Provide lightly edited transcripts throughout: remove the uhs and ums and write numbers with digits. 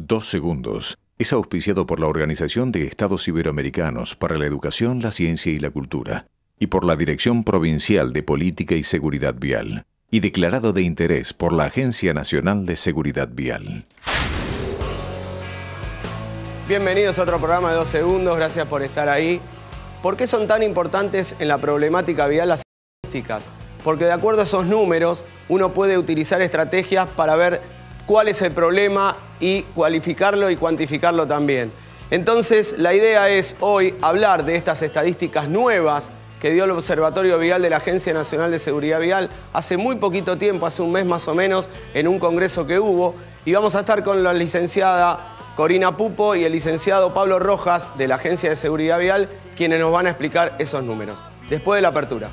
2 segundos es auspiciado por la Organización de Estados Iberoamericanos para la Educación, la Ciencia y la Cultura y por la Dirección Provincial de Política y Seguridad Vial y declarado de interés por la Agencia Nacional de Seguridad Vial. Bienvenidos a otro programa de 2 segundos, gracias por estar ahí. ¿Por qué son tan importantes en la problemática vial las estadísticas? Porque de acuerdo a esos números uno puede utilizar estrategias para ver cuál es el problema y cualificarlo y cuantificarlo también. Entonces la idea es hoy hablar de estas estadísticas nuevas que dio el Observatorio Vial de la Agencia Nacional de Seguridad Vial hace muy poquito tiempo, hace un mes más o menos, en un congreso que hubo. Y vamos a estar con la licenciada Corina Pupo y el licenciado Pablo Rojas de la Agencia de Seguridad Vial, quienes nos van a explicar esos números. Después de la apertura.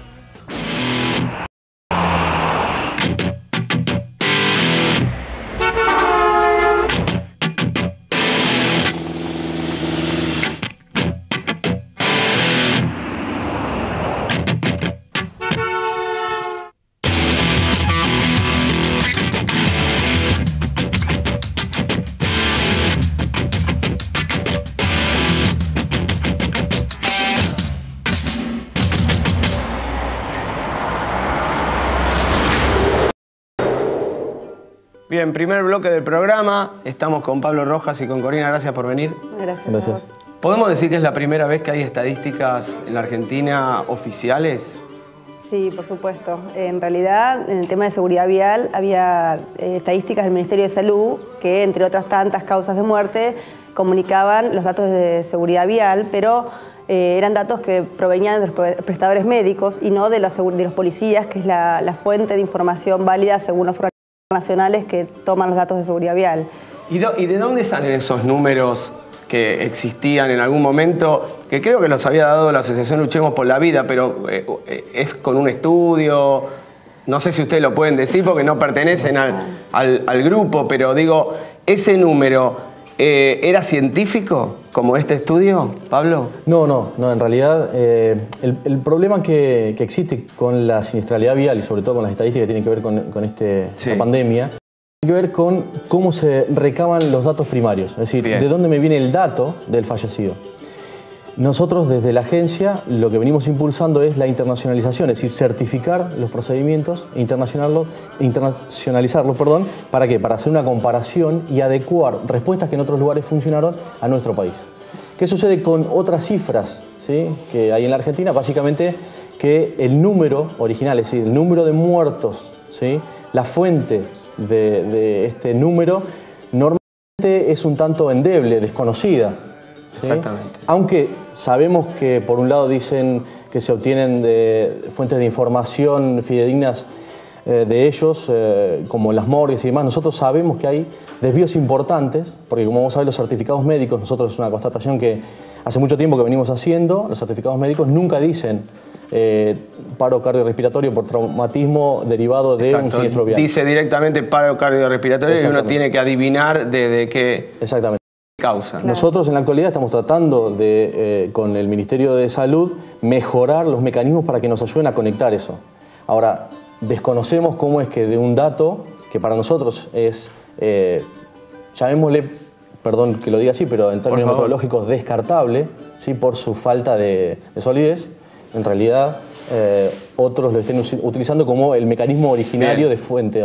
Bien, primer bloque del programa. Estamos con Pablo Rojas y con Corina. Gracias por venir. Gracias. ¿Podemos decir que es la primera vez que hay estadísticas en la Argentina oficiales? Sí, por supuesto. En realidad, en el tema de seguridad vial, había estadísticas del Ministerio de Salud que, entre otras tantas causas de muerte, comunicaban los datos de seguridad vial, pero eran datos que provenían de los prestadores médicos y no de los policías, que es la fuente de información válida según los organismos nacionales que toman los datos de seguridad vial. ¿Y de dónde salen esos números que existían en algún mommo, que creo que los había dado la Asociación Luchemos por la Vida, pero es con un estudio? No sé si ustedes lo pueden decir porque no pertenecen al grupo, pero digo, ¿ese número era científico como este estudio, Pablo? No, en realidad el problema que existe con la siniestralidad vial y sobre todo con las estadísticas que tienen que ver con esta pandemia, tiene que ver con cómo se recaban los datos primarios, es decir, de dónde me viene el dato del fallecido. Nosotros desde la agencia lo que venimos impulsando es la internacionalización, es decir, certificar los procedimientos, internacionalizarlos, ¿para qué? Para hacer una comparación y adecuar respuestas que en otros lugares funcionaron a nuestro país. ¿Qué sucede con otras cifras, ¿sí?, que hay en la Argentina? Básicamente que el número original, es decir, el número de muertos, ¿sí?, la fuente de este número normalmente es un tanto endeble, desconocida. ¿Sí? Exactamente. Aunque sabemos que por un lado dicen que se obtienen de fuentes de información fidedignas de ellos, como las morgues y demás, nosotros sabemos que hay desvíos importantes, porque como vamos a ver los certificados médicos, nosotros es una constatación que hace mucho tiempo que venimos haciendo, los certificados médicos nunca dicen paro cardiorrespiratorio por traumatismo derivado de un siniestro vial. Dice directamente paro cardiorrespiratorio y uno tiene que adivinar de qué causa. Claro. Nosotros en la actualidad estamos tratando de, con el Ministerio de Salud, mejorar los mecanismos para que nos ayuden a conectar eso. Ahora, desconocemos cómo es que de un dato que para nosotros es, llamémosle, perdón que lo diga así, pero en términos metodológicos descartable, ¿sí?, por su falta de solidez, en realidad otros lo estén utilizando como el mecanismo originario de fuente.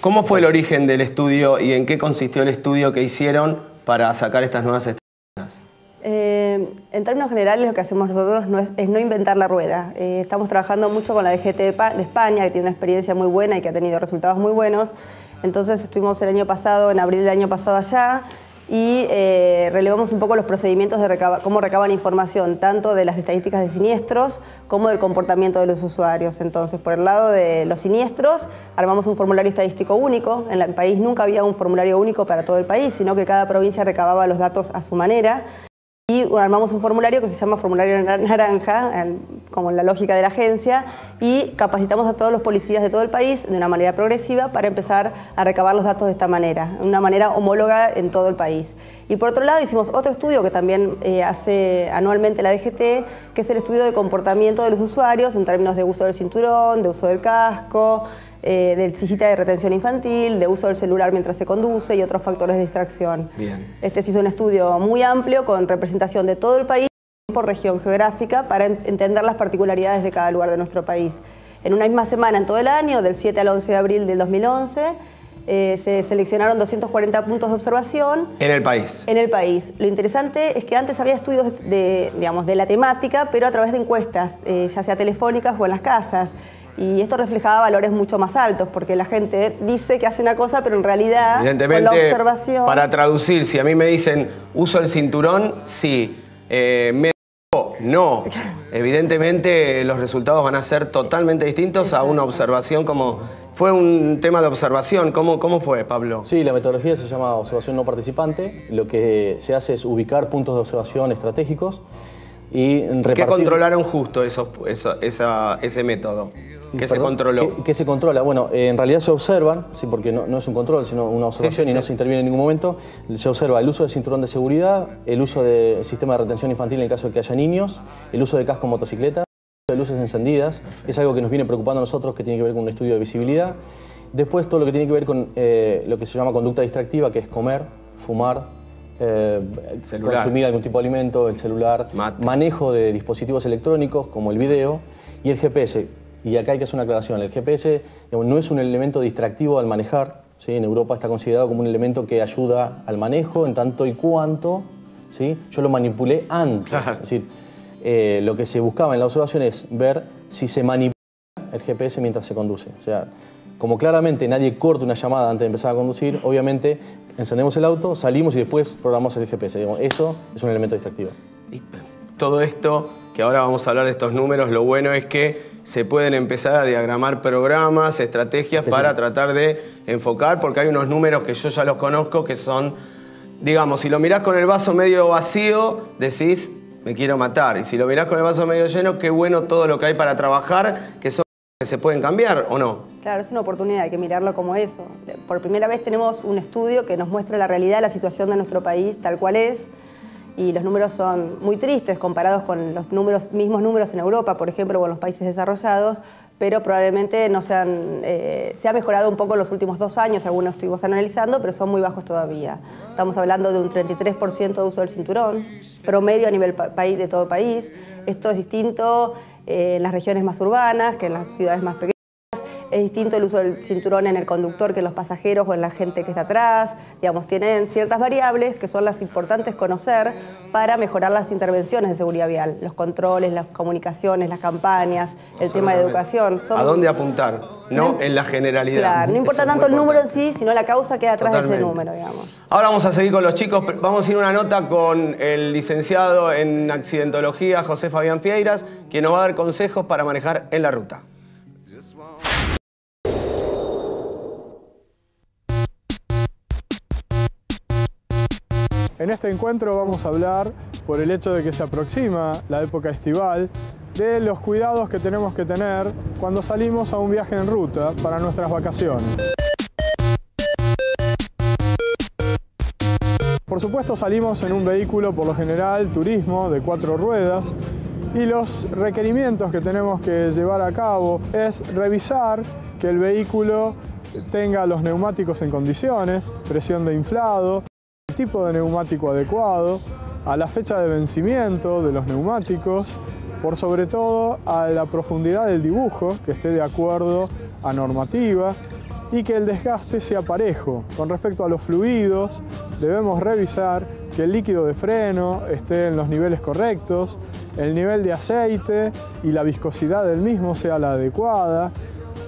¿Cómo fue el origen del estudio y en qué consistió el estudio que hicieron para sacar estas nuevas estadísticas? En términos generales, lo que hacemos nosotros es no inventar la rueda. Estamos trabajando mucho con la DGT de España, que tiene una experiencia muy buena y que ha tenido resultados muy buenos. Entonces estuvimos el año pasado, en abril del año pasado allá, y relevamos un poco los procedimientos de cómo recaban información, tanto de las estadísticas de siniestros como del comportamiento de los usuarios. Entonces, por el lado de los siniestros, armamos un formulario estadístico único. En el país nunca había un formulario único para todo el país, sino que cada provincia recababa los datos a su manera. Y armamos un formulario que se llama formulario naranja, como la lógica de la agencia, y capacitamos a todos los policías de todo el país de una manera progresiva para empezar a recabar los datos de esta manera, de una manera homóloga en todo el país. Y por otro lado hicimos otro estudio que también hace anualmente la DGT, que es el estudio de comportamiento de los usuarios en términos de uso del cinturón, de uso del casco, de sillita de retención infantil, de uso del celular mientras se conduce y otros factores de distracción. Bien. Este se hizo un estudio muy amplio con representación de todo el país por región geográfica para entender las particularidades de cada lugar de nuestro país. En una misma semana en todo el año, del 7 al 11 de abril del 2011, se seleccionaron 240 puntos de observación. En el país. En el país. Lo interesante es que antes había estudios digamos, de la temática, pero a través de encuestas, ya sea telefónicas o en las casas. Y esto reflejaba valores mucho más altos, porque la gente dice que hace una cosa, pero en realidad, evidentemente, con la observación... Para traducir, si a mí me dicen, uso el cinturón, sí. No. Evidentemente, los resultados van a ser totalmente distintos a una observación como... Fue un tema de observación. ¿Cómo fue, Pablo? Sí, la metodología se llama observación no participante. Lo que se hace es ubicar puntos de observación estratégicos y repartir... ¿Qué controlaron justo ese método? ¿Qué se controló? ¿Qué se controla? Bueno, en realidad se observan, sí, porque no es un control, sino una observación y no se interviene en ningún momento. Se observa el uso del cinturón de seguridad, el uso del sistema de retención infantil en el caso de que haya niños, el uso de casco en motocicleta, de luces encendidas. Es algo que nos viene preocupando a nosotros, que tiene que ver con un estudio de visibilidad. Después todo lo que tiene que ver con lo que se llama conducta distractiva, que es comer, fumar, consumir algún tipo de alimento, el celular, manejo de dispositivos electrónicos como el video y el GPS. Y acá hay que hacer una aclaración. El GPS, digamos, no es un elemento distractivo al manejar, ¿sí? En Europa está considerado como un elemento que ayuda al manejo en tanto y cuanto, ¿sí? Yo lo manipulé antes. Claro. Es decir, lo que se buscaba en la observación es ver si se manipula el GPS mientras se conduce. O sea, como claramente nadie corta una llamada antes de empezar a conducir, obviamente encendemos el auto, salimos y después programamos el GPS. Digamos, eso es un elemento distractivo. Y todo esto, que ahora vamos a hablar de estos números, lo bueno es que se pueden empezar a diagramar programas, estrategias para tratar de enfocar, porque hay unos números que yo ya los conozco que son, digamos, si lo mirás con el vaso medio vacío, decís, me quiero matar. Y si lo mirás con el vaso medio lleno, qué bueno todo lo que hay para trabajar, que son que se pueden cambiar, ¿o no? Claro, es una oportunidad, hay que mirarlo como eso. Por primera vez tenemos un estudio que nos muestra la realidad, la situación de nuestro país tal cual es, y los números son muy tristes comparados con los mismos números en Europa, por ejemplo, o en los países desarrollados, pero probablemente no se ha mejorado un poco en los últimos 2 años, algunos estuvimos analizando, pero son muy bajos todavía. Estamos hablando de un 33% de uso del cinturón, promedio a nivel de todo el país. Esto es distinto en las regiones más urbanas que en las ciudades más pequeñas. Es distinto el uso del cinturón en el conductor que en los pasajeros o en la gente que está atrás. Digamos, tienen ciertas variables que son las importantes conocer para mejorar las intervenciones de seguridad vial. Los controles, las comunicaciones, las campañas, el tema de educación. ¿A dónde apuntar? No en la generalidad. Claro, no importa tanto el número en sí, sino la causa que hay atrás de ese número, digamos. Ahora vamos a seguir con los chicos. Vamos a ir a una nota con el licenciado en accidentología, José Fabián Fieiras, quien nos va a dar consejos para manejar en la ruta. En este encuentro vamos a hablar, por el hecho de que se aproxima la época estival, de los cuidados que tenemos que tener cuando salimos a un viaje en ruta para nuestras vacaciones. Por supuesto salimos en un vehículo, por lo general, turismo, de 4 ruedas, y los requerimientos que tenemos que llevar a cabo es revisar que el vehículo tenga los neumáticos en condiciones, presión de inflado, el tipo de neumático adecuado, a la fecha de vencimiento de los neumáticos, por sobre todo a la profundidad del dibujo, que esté de acuerdo a normativa, y que el desgaste sea parejo. Con respecto a los fluidos, debemos revisar que el líquido de freno esté en los niveles correctos, el nivel de aceite y la viscosidad del mismo sea la adecuada.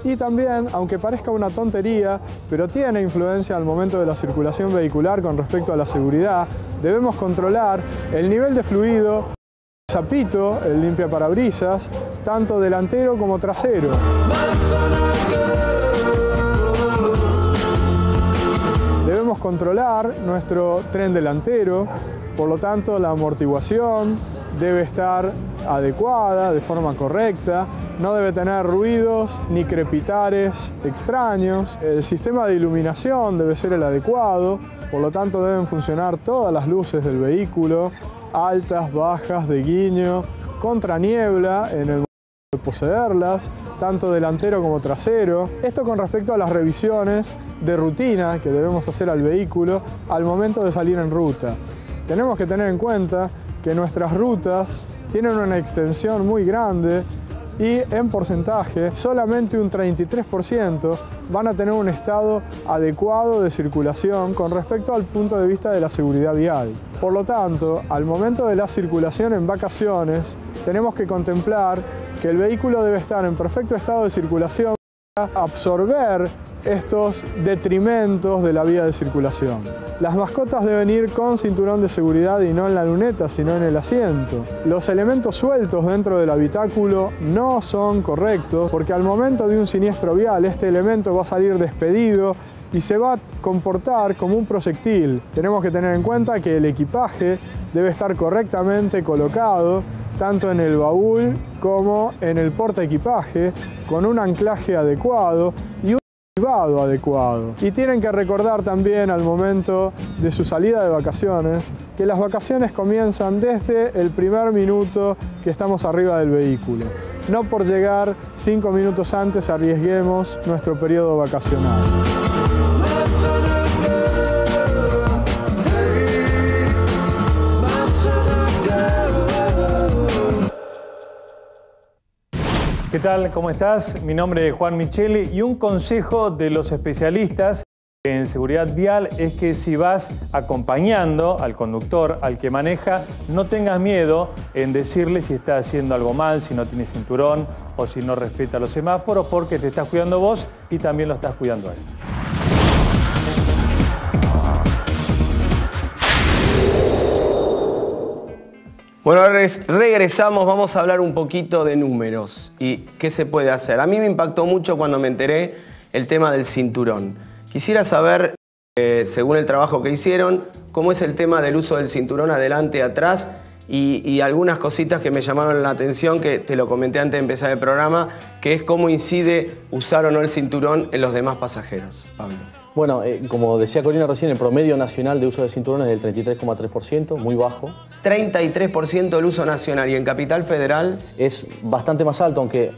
Y también, aunque parezca una tontería, pero tiene influencia al momento de la circulación vehicular con respecto a la seguridad, debemos controlar el nivel de fluido, el zapito, el limpiaparabrisas, tanto delantero como trasero. Debemos controlar nuestro tren delantero, por lo tanto la amortiguación debe estar adecuada, de forma correcta, no debe tener ruidos ni crepitares extraños. El sistema de iluminación debe ser el adecuado, por lo tanto deben funcionar todas las luces del vehículo, altas, bajas, de guiño, contra niebla en el momento de poseerlas, tanto delantero como trasero. Esto con respecto a las revisiones de rutina que debemos hacer al vehículo al momento de salir en ruta. Tenemos que tener en cuenta que nuestras rutas tienen una extensión muy grande y en porcentaje solamente un 33% van a tener un estado adecuado de circulación con respecto al punto de vista de la seguridad vial. Por lo tanto, al momento de la circulación en vacaciones, tenemos que contemplar que el vehículo debe estar en perfecto estado de circulación para absorber estos detrimentos de la vía de circulación. Las mascotas deben ir con cinturón de seguridad y no en la luneta, sino en el asiento. Los elementos sueltos dentro del habitáculo no son correctos porque al momento de un siniestro vial este elemento va a salir despedido y se va a comportar como un proyectil. Tenemos que tener en cuenta que el equipaje debe estar correctamente colocado tanto en el baúl como en el portaequipaje, con un anclaje adecuado y un archivado adecuado. Y tienen que recordar también al momento de su salida de vacaciones que las vacaciones comienzan desde el primer minuto que estamos arriba del vehículo. No por llegar 5 minutos antes arriesguemos nuestro periodo vacacional. ¿Qué tal? ¿Cómo estás? Mi nombre es Juan Micheli y un consejo de los especialistas en seguridad vial es que si vas acompañando al conductor, al que maneja, no tengas miedo en decirle si está haciendo algo mal, si no tiene cinturón o si no respeta los semáforos, porque te estás cuidando vos y también lo estás cuidando a él. Bueno, regresamos, vamos a hablar un poquito de números y qué se puede hacer. A mí me impactó mucho cuando me enteré el tema del cinturón. Quisiera saber, según el trabajo que hicieron, cómo es el tema del uso del cinturón adelante y atrás y algunas cositas que me llamaron la atención, que te lo comenté antes de empezar el programa, que es cómo incide usar o no el cinturón en los demás pasajeros. Pablo. Bueno, como decía Corina recién, el promedio nacional de uso de cinturón es del 33,3%, muy bajo. 33% el uso nacional, y en Capital Federal es bastante más alto, aunque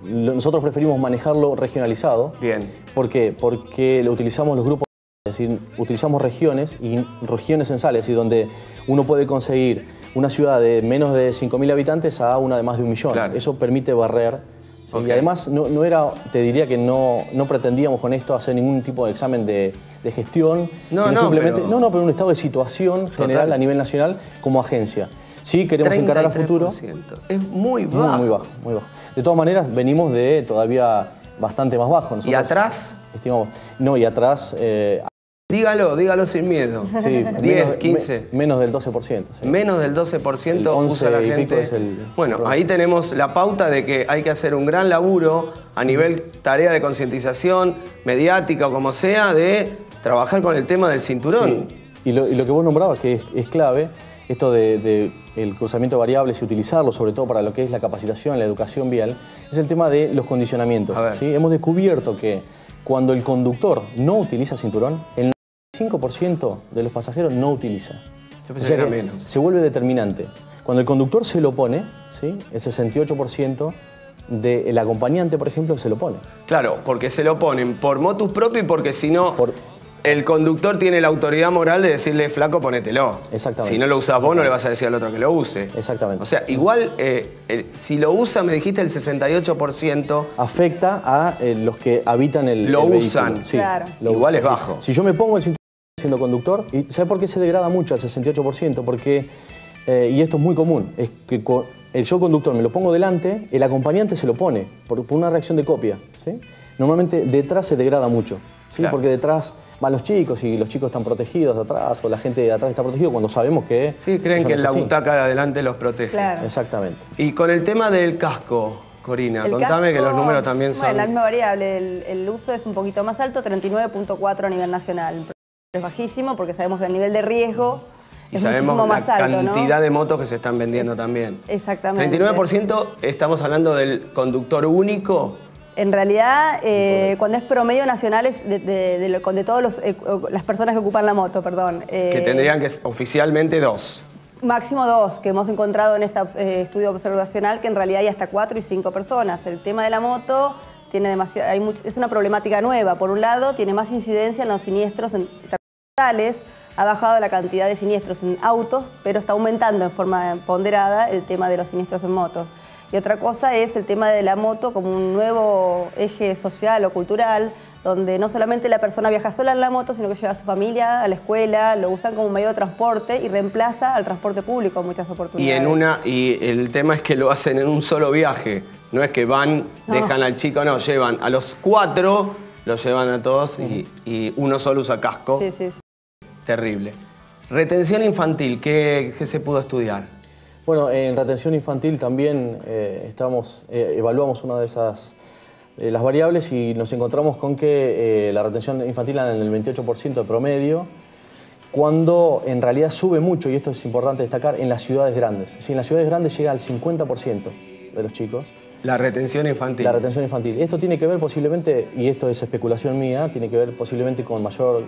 nosotros preferimos manejarlo regionalizado. Bien. ¿Por qué? Porque lo utilizamos los grupos, es decir, utilizamos regiones y regiones censales, es decir, donde uno puede conseguir una ciudad de menos de 5.000 habitantes a una de más de 1 millón. Claro. Eso permite barrer. Okay. Y además no era, te diría que no pretendíamos con esto hacer ningún tipo de examen de gestión, sino simplemente pero un estado de situación general a nivel nacional como agencia. Sí queremos encarar a futuro. Es muy bajo. Muy bajo, muy bajo. De todas maneras, venimos de todavía bastante más bajo. Nosotros ¿y atrás? Estimamos, no, y atrás... Dígalo sin miedo. Sí, 10, 15. Menos del 12%. Sí. Menos del 12% usa la gente. Bueno, ahí tenemos la pauta de que hay que hacer un gran laburo a nivel tarea de concientización mediática o como sea, de trabajar con el tema del cinturón. Sí. Y lo que vos nombrabas, que es clave, esto de el cruzamiento de variables y utilizarlo, sobre todo para lo que es la capacitación, la educación vial, es el tema de los condicionamientos. ¿Sí? Hemos descubierto que cuando el conductor no utiliza cinturón, el 95% de los pasajeros no utiliza. O sea que menos. Se vuelve determinante. Cuando el conductor se lo pone, ¿sí? El 68% del acompañante, por ejemplo, se lo pone. Claro, porque se lo ponen por motus propio y porque si no, el conductor tiene la autoridad moral de decirle, flaco, ponételo. Exactamente. Si no lo usas vos, no le vas a decir al otro que lo use. Exactamente. O sea, igual, si lo usa, me dijiste, el 68%... afecta a los que habitan el vehículo. Usan. Sí, claro. Igual es bajo. Si yo me pongo el cinturón siendo conductor, ¿y sabe por qué se degrada mucho al 68%? Porque, y esto es muy común, es que yo conductor me lo pongo delante, el acompañante se lo pone por una reacción de copia. ¿Sí? Normalmente detrás se degrada mucho, ¿sí? Claro. Porque detrás van los chicos y los chicos están protegidos de atrás, o la gente de atrás está protegida cuando sabemos que... Sí, creen que la butaca de adelante los protege. Claro. Exactamente. Y con el tema del casco, Corina, contame que los números también son... Bueno, la misma variable, el uso es un poquito más alto, 39.4 a nivel nacional. Es bajísimo porque sabemos que el nivel de riesgo es muchísimo más alto, ¿no? Cantidad de motos que se están vendiendo también. Exactamente. 39% estamos hablando del conductor único. En realidad, cuando es promedio nacional es de todas las personas que ocupan la moto, perdón. Que tendrían que oficialmente 2. Máximo 2, que hemos encontrado en este estudio observacional, que en realidad hay hasta 4 y 5 personas. El tema de la moto tiene es una problemática nueva. Por un lado, tiene más incidencia en los siniestros totales, ha bajado la cantidad de siniestros en autos, pero está aumentando en forma ponderada el tema de los siniestros en motos. Y otra cosa es el tema de la moto como un nuevo eje social o cultural, donde no solamente la persona viaja sola en la moto, sino que lleva a su familia a la escuela, lo usan como medio de transporte y reemplaza al transporte público en muchas oportunidades. Y el tema es que lo hacen en un solo viaje, no es que van, dejan al chico, no, llevan a los 4, los llevan a todos y uno solo usa casco. Sí, sí, sí. Terrible. Retención infantil, ¿qué se pudo estudiar? Bueno, en retención infantil también evaluamos una de esas las variables y nos encontramos con que la retención infantil anda en el 28% de promedio, cuando en realidad sube mucho, y esto es importante destacar, en las ciudades grandes. Si en las ciudades grandes llega al 50% de los chicos. La retención infantil. La retención infantil. Esto tiene que ver posiblemente, y esto es especulación mía, tiene que ver posiblemente con mayor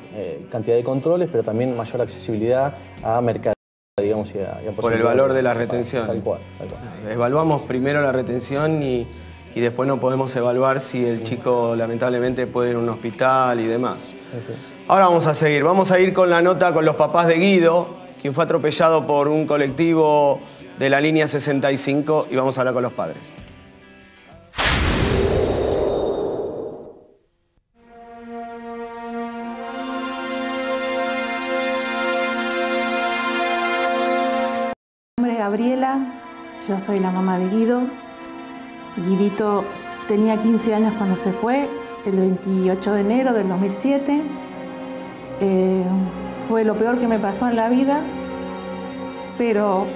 cantidad de controles, pero también mayor accesibilidad a mercados, digamos, y a por el valor de la retención. Tal cual, tal cual. Evaluamos primero la retención y después no podemos evaluar si el chico lamentablemente puede ir a un hospital y demás. Sí, sí. Ahora vamos a ir con la nota con los papás de Guido, quien fue atropellado por un colectivo de la línea 65, y vamos a hablar con los padres. Mi nombre es Gabriela, yo soy la mamá de Guido. Guidito tenía 15 años cuando se fue, el 28 de enero del 2007. Fue lo peor que me pasó en la vida, pero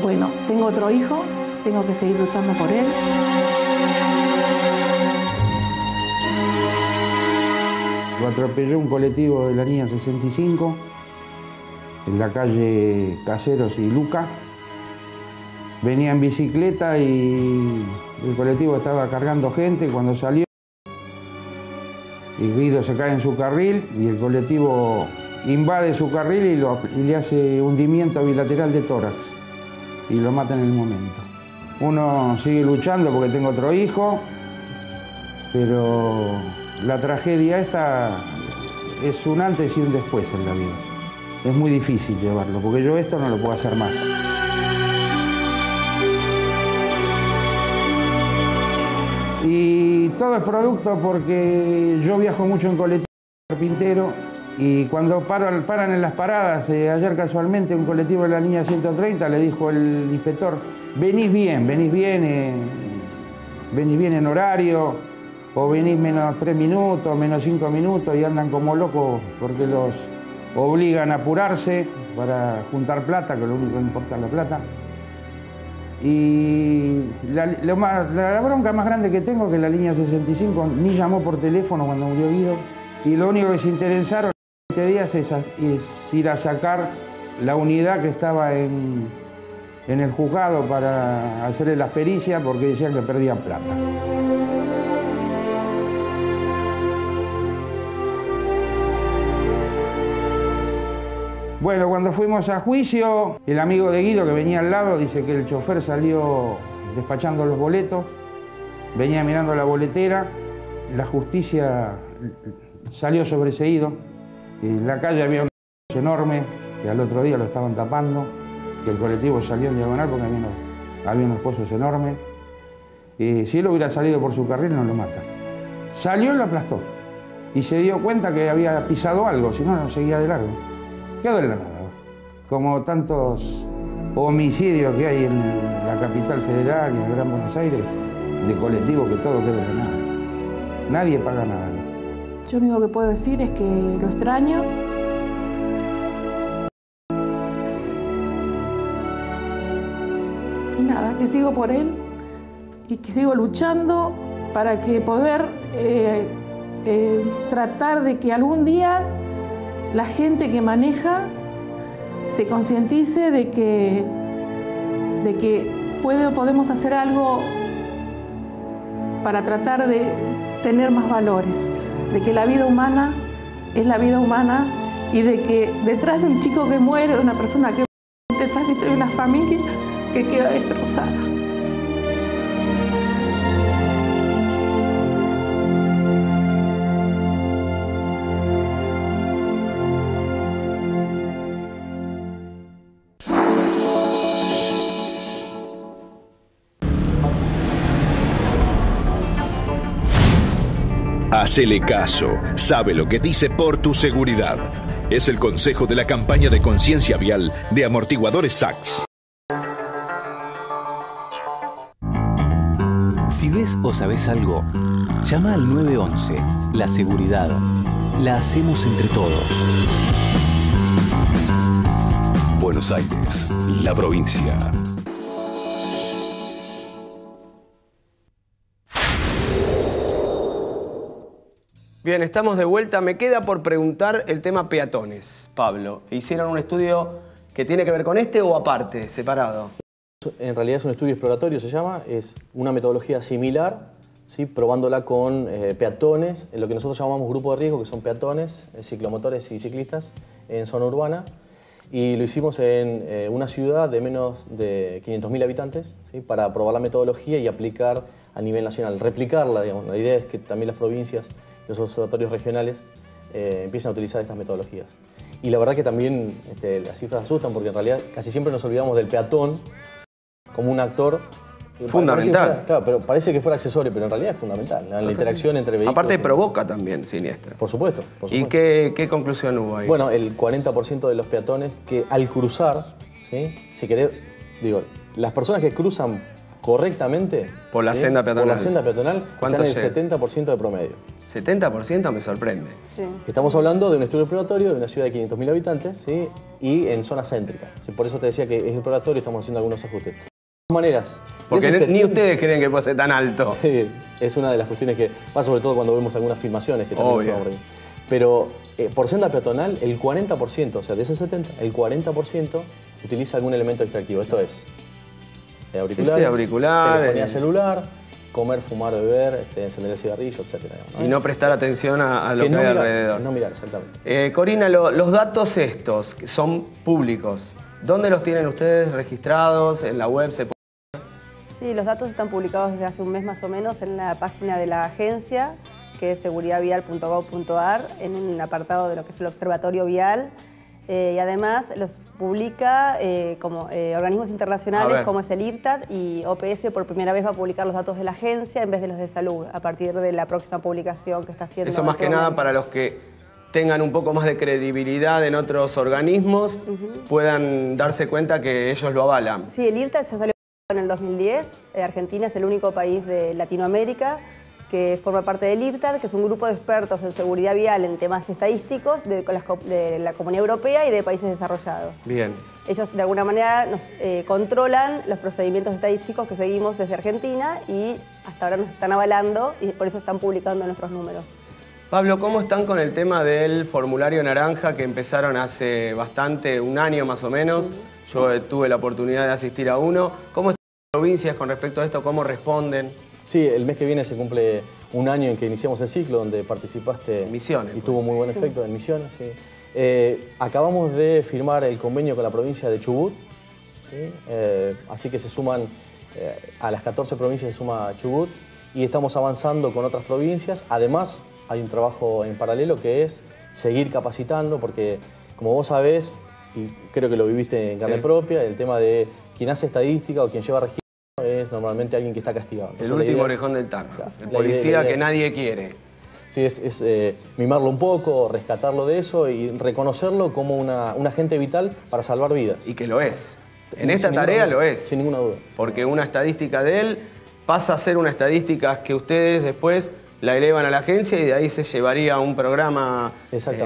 bueno, tengo otro hijo, tengo que seguir luchando por él. Lo atropelló un colectivo de la línea 65 en la calle Caseros y Luca. Venía en bicicleta y el colectivo estaba cargando gente cuando salió. Y Guido se cae en su carril y el colectivo invade su carril y le hace hundimiento bilateral de tórax y lo mata en el momento. Uno sigue luchando porque tengo otro hijo, pero la tragedia esta es un antes y un después en la vida. Es muy difícil llevarlo porque yo esto no lo puedo hacer más. Y todo es producto porque yo viajo mucho en colectivo carpintero y cuando paran en las paradas, ayer casualmente un colectivo de la línea 130 le dijo el inspector, venís bien en horario, o venís menos 3 minutos, menos 5 minutos y andan como locos porque los obligan a apurarse para juntar plata, que lo único que importa es la plata. Y la bronca más grande que tengo es que la línea 65 ni llamó por teléfono cuando murió Guido. Y lo único que se interesaron en 20 días es ir a sacar la unidad que estaba en el juzgado para hacerle las pericias porque decían que perdían plata. Bueno, cuando fuimos a juicio, el amigo de Guido que venía al lado dice que el chofer salió despachando los boletos, venía mirando la boletera, la justicia salió sobreseído. En la calle había un enorme, que al otro día lo estaban tapando, que el colectivo salió en diagonal porque había unos pozos enormes. Si él hubiera salido por su carril no lo mata. Salió y lo aplastó. Y se dio cuenta que había pisado algo, si no, no seguía de largo. Quedó en la nada, como tantos homicidios que hay en la capital federal y en el Gran Buenos Aires, de colectivos que todo queda en la nada. Nadie paga nada. Yo lo único que puedo decir es que lo extraño. Y nada, que sigo por él y que sigo luchando para que poder tratar de que algún día la gente que maneja se concientice de que podemos hacer algo para tratar de tener más valores, de que la vida humana es la vida humana y de que detrás de un chico que muere, de una persona que familia que queda destrozada. Hacele caso, sabe lo que dice por tu seguridad. Es el consejo de la campaña de conciencia vial de Amortiguadores Sachs. Si ves o sabés algo, llama al 911. La seguridad la hacemos entre todos. Buenos Aires, la provincia. Bien, estamos de vuelta. Me queda por preguntar el tema peatones, Pablo. ¿Hicieron un estudio que tiene que ver con este o aparte, separado? En realidad es un estudio exploratorio, se llama. Es una metodología similar, ¿sí? Probándola con peatones, en lo que nosotros llamamos grupo de riesgo, que son peatones, ciclomotores y ciclistas en zona urbana. Y lo hicimos en una ciudad de menos de 500.000 habitantes, ¿sí? Para probar la metodología y aplicar a nivel nacional, replicarla, digamos. La idea es que también las provincias, los observatorios regionales empiezan a utilizar estas metodologías. Y la verdad que también las cifras asustan porque en realidad casi siempre nos olvidamos del peatón como un actor fundamental. Claro, pero parece que fuera accesorio, pero en realidad es fundamental, ¿no? La interacción entre vehículos. Aparte provoca también siniestro. Por supuesto. ¿Y qué conclusión hubo ahí? Bueno, el 40% de los peatones que al cruzar, ¿sí? Si querés, digo, las personas que cruzan correctamente por la senda peatonal, están en el 70% de promedio. 70% me sorprende. Sí. Estamos hablando de un estudio exploratorio de una ciudad de 500.000 habitantes, ¿sí? Y en zona céntrica. ¿Sí? Por eso te decía que es exploratorio y estamos haciendo algunos ajustes. De todas maneras. Porque ni ustedes creen que puede ser tan alto. Sí, es una de las cuestiones que pasa sobre todo cuando vemos algunas filmaciones que también son. Pero por senda peatonal, el 40%, o sea, de ese 70%, el 40% utiliza algún elemento distractivo. Esto es auriculares, telefonía celular, comer, fumar, beber, encender el cigarrillo, etc. ¿no? Y no prestar atención a lo que hay alrededor. No mirar, exactamente. Corina, los datos estos que son públicos, ¿dónde los tienen ustedes registrados? ¿En la web se puede? Sí, los datos están publicados desde hace un mes más o menos en la página de la agencia, que es seguridadvial.gov.ar, en un apartado de lo que es el Observatorio Vial. Y además los publica como organismos internacionales como es el IRTAD, y OPS por primera vez va a publicar los datos de la agencia en vez de los de salud a partir de la próxima publicación que está haciendo. Eso más que nada para los que tengan un poco más de credibilidad en otros organismos, puedan darse cuenta que ellos lo avalan. Sí, el IRTAD ya salió en el 2010. Argentina es el único país de Latinoamérica que forma parte del IRTAD, que es un grupo de expertos en seguridad vial en temas estadísticos de la Comunidad Europea y de países desarrollados. Bien. Ellos de alguna manera nos controlan los procedimientos estadísticos que seguimos desde Argentina y hasta ahora nos están avalando y por eso están publicando nuestros números. Pablo, ¿cómo están con el tema del formulario naranja que empezaron hace bastante, un año más o menos? Yo tuve la oportunidad de asistir a uno. ¿Cómo están las provincias con respecto a esto? ¿Cómo responden? Sí, el mes que viene se cumple un año en que iniciamos el ciclo, donde participaste Misiones, y tuvo muy buen efecto en Misiones. Sí. Acabamos de firmar el convenio con la provincia de Chubut, ¿sí? Así que se suman, a las 14 provincias se suma Chubut y estamos avanzando con otras provincias. Además, hay un trabajo en paralelo que es seguir capacitando, porque como vos sabés, y creo que lo viviste en carne propia, el tema de quien hace estadística o quien lleva registro es normalmente alguien que está castigado. Entonces, el último orejón del tango, claro, el policía que nadie quiere. Sí, es mimarlo un poco, rescatarlo de eso y reconocerlo como un agente vital para salvar vidas. Y que lo es. En esta tarea lo es. Sin ninguna duda. Porque una estadística de él pasa a ser una estadística que ustedes después la elevan a la agencia y de ahí se llevaría a un programa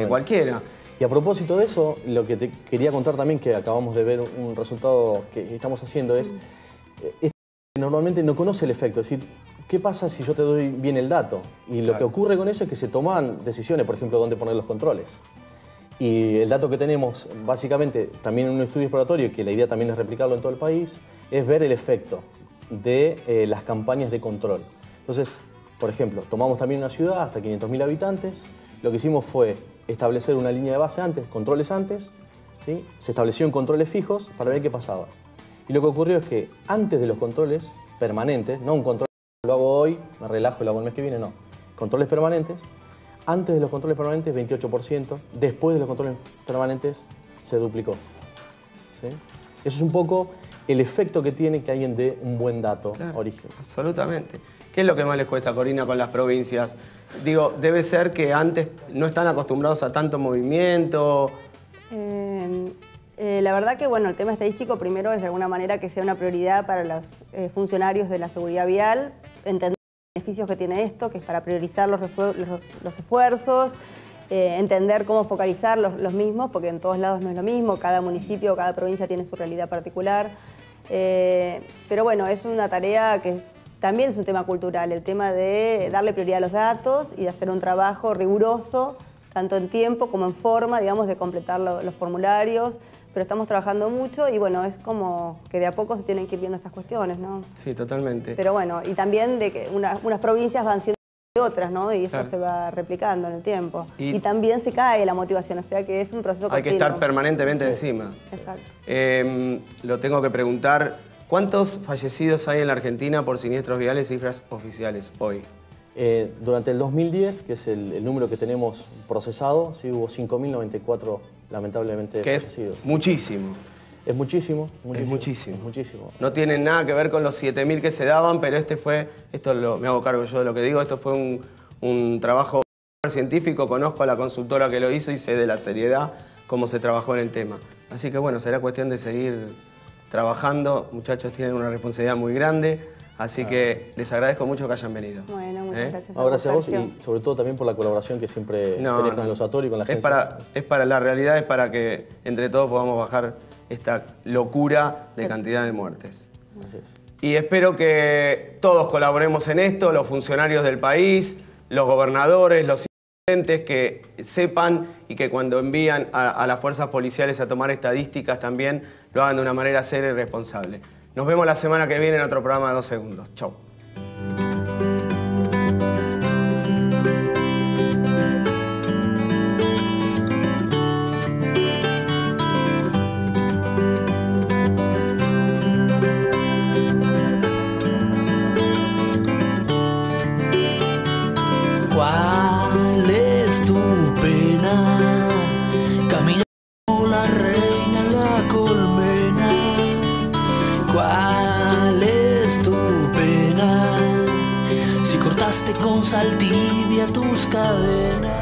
cualquiera. Y a propósito de eso, lo que te quería contar también, que acabamos de ver un resultado que estamos haciendo, es normalmente no conoce el efecto. Es decir, ¿qué pasa si yo te doy bien el dato? Y lo que ocurre con eso es que se toman decisiones, por ejemplo, dónde poner los controles. Y el dato que tenemos, básicamente, también en un estudio exploratorio, que la idea también es replicarlo en todo el país, es ver el efecto de las campañas de control. Entonces, por ejemplo, tomamos también una ciudad hasta 500.000 habitantes. Lo que hicimos fue establecer una línea de base antes, controles antes, ¿sí? Se establecieron controles fijos para ver qué pasaba. Y lo que ocurrió es que antes de los controles permanentes, no un control que lo hago hoy, me relajo y lo hago el mes que viene, no. Controles permanentes, antes de los controles permanentes 28%, después de los controles permanentes se duplicó. ¿Sí? Eso es un poco el efecto que tiene que alguien dé un buen dato origen. Absolutamente. ¿Qué es lo que más les cuesta, Corina, con las provincias? Digo, debe ser que antes no están acostumbrados a tanto movimiento. La verdad que, bueno, el tema estadístico primero es de alguna manera que sea una prioridad para los funcionarios de la seguridad vial, entender los beneficios que tiene esto, que es para priorizar los esfuerzos, entender cómo focalizar los mismos, porque en todos lados no es lo mismo, cada municipio, cada provincia tiene su realidad particular. Pero bueno, es una tarea que también es un tema cultural, el tema de darle prioridad a los datos y de hacer un trabajo riguroso, tanto en tiempo como en forma, digamos, de completar los formularios. Pero estamos trabajando mucho y bueno, es como que de a poco se tienen que ir viendo estas cuestiones, ¿no? Sí, totalmente. Pero bueno, y también de que unas provincias van siendo de otras, ¿no? Y esto se va replicando en el tiempo. Y también se cae la motivación, o sea que es un proceso continuo. Hay que estar permanentemente encima. Exacto. Lo tengo que preguntar, ¿cuántos fallecidos hay en la Argentina por siniestros viales, cifras oficiales hoy? Durante el 2010, que es el número que tenemos procesado, sí hubo 5.094 lamentablemente fallecidos. Es muchísimo. Es muchísimo, Es muchísimo. Es muchísimo. No tienen nada que ver con los 7.000 que se daban, pero me hago cargo yo de lo que digo, esto fue un trabajo científico, conozco a la consultora que lo hizo y sé de la seriedad cómo se trabajó en el tema. Así que bueno, será cuestión de seguir trabajando. Muchachos, tienen una responsabilidad muy grande. Así que les agradezco mucho que hayan venido. Bueno, muchas gracias. Gracias a vos y sobre todo también por la colaboración que siempre tenés con el Observatorio y con la agencia. La realidad es para que entre todos podamos bajar esta locura de cantidad de muertes. Así es. Y espero que todos colaboremos en esto, los funcionarios del país, los gobernadores, los intendentes, que sepan y que cuando envían a las fuerzas policiales a tomar estadísticas también lo hagan de una manera seria y responsable. Nos vemos la semana que viene en otro programa de 2 segundos. Chau. ¿Cuál es tu pena? Camina como la reina en la colmena. ¿Cuál es tu pena? Si cortaste con sal tibia tus cadenas.